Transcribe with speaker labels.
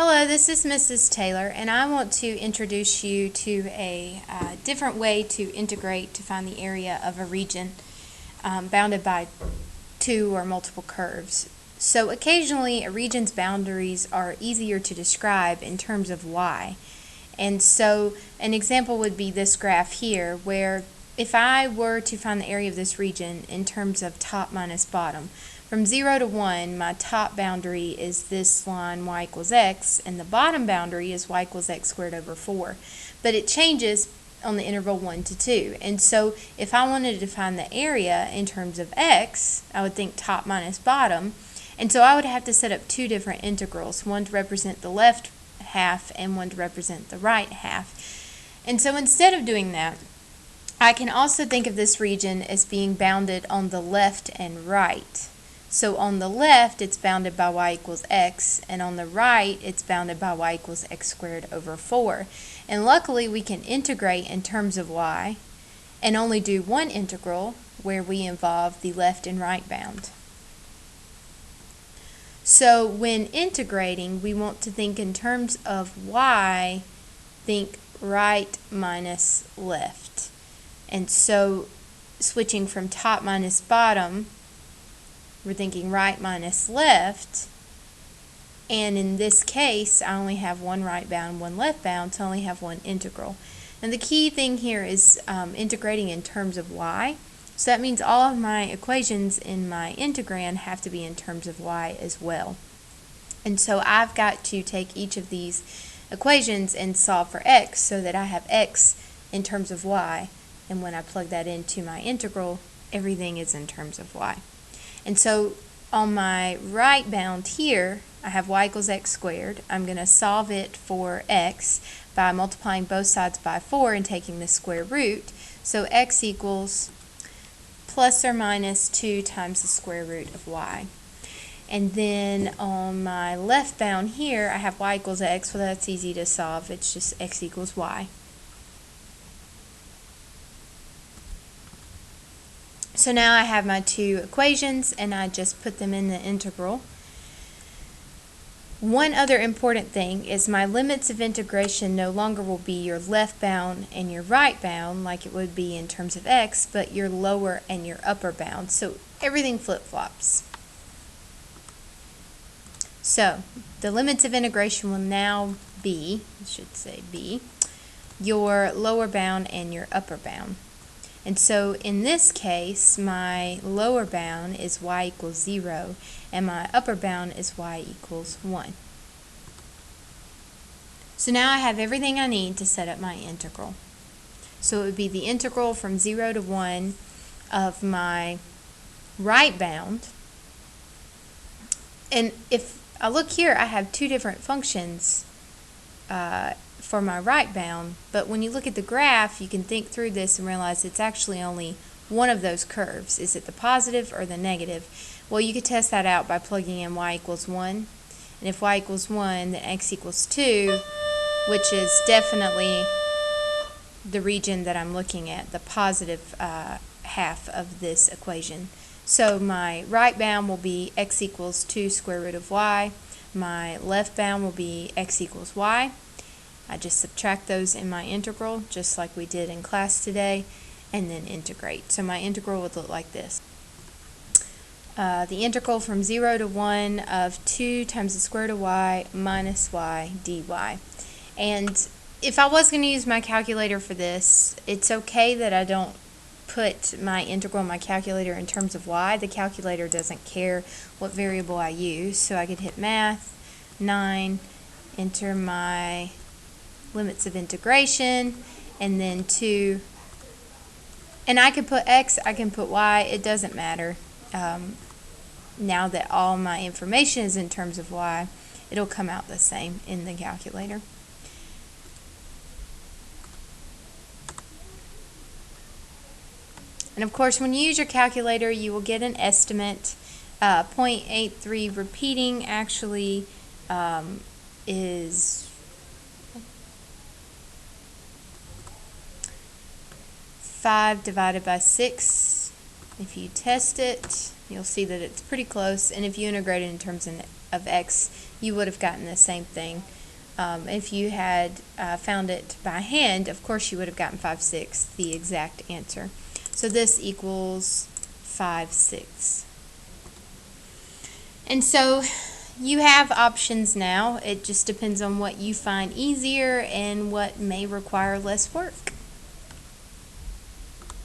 Speaker 1: Hello, this is Mrs. Taylor, and I want to introduce you to a different way to integrate to find the area of a region bounded by two or multiple curves. So occasionally a region's boundaries are easier to describe in terms of y. And so an example would be this graph here, where if I were to find the area of this region in terms of top minus bottom, from 0 to 1, my top boundary is this line y equals x, and the bottom boundary is y equals x squared over 4. But it changes on the interval 1 to 2. And so if I wanted to find the area in terms of x, I would think top minus bottom. And so I would have to set up two different integrals, one to represent the left half and one to represent the right half. And so instead of doing that, I can also think of this region as being bounded on the left and right. So on the left, it's bounded by y equals x, and on the right, it's bounded by y equals x squared over 4. And luckily, we can integrate in terms of y and only do one integral where we involve the left and right bound. So when integrating, we want to think in terms of y, think right minus left. And so switching from top minus bottom, we're thinking right minus left, and in this case I only have one right bound, one left bound, so I only have one integral. And the key thing here is integrating in terms of y. So that means all of my equations in my integrand have to be in terms of y as well. And so I've got to take each of these equations and solve for x so that I have x in terms of y, and when I plug that into my integral, everything is in terms of y. And so on my right bound here, I have y equals x squared. I'm going to solve it for x by multiplying both sides by 4 and taking the square root. So x equals plus or minus 2 times the square root of y. And then on my left bound here, I have y equals x. Well, that's easy to solve. It's just x equals y. So now I have my two equations, and I just put them in the integral. One other important thing is my limits of integration no longer will be your left bound and your right bound like it would be in terms of x, but your lower and your upper bound. So everything flip-flops. So the limits of integration will now be, I should say be, your lower bound and your upper bound. And so in this case, my lower bound is y equals 0, and my upper bound is y equals 1. So now I have everything I need to set up my integral. So it would be the integral from 0 to 1 of my right bound. And if I look here, I have two different functions for my right bound, but when you look at the graph, you can think through this and realize it's actually only one of those curves. Is it the positive or the negative? Well, you could test that out by plugging in y equals 1, and if y equals 1, then x equals 2, which is definitely the region that I'm looking at, the positive half of this equation. So my right bound will be x equals 2 square root of y. My left bound will be x equals y. I just subtract those in my integral, just like we did in class today, and then integrate. So my integral would look like this. The integral from 0 to 1 of 2 times the square root of y minus y dy. And if I was going to use my calculator for this, it's okay that I don't put my integral in my calculator in terms of y. The calculator doesn't care what variable I use, so I could hit math, 9, enter my limits of integration, and then 2, and I can put x, I can put y, it doesn't matter. Now that all my information is in terms of y, it'll come out the same in the calculator. And of course, when you use your calculator, you will get an estimate. 0.83 repeating actually is 5 divided by 6. If you test it, you'll see that it's pretty close, and if you integrate it in terms of of x, you would have gotten the same thing. If you had found it by hand, of course you would have gotten 5/6, the exact answer. So this equals 5/6. And so you have options now. It just depends on what you find easier and what may require less work.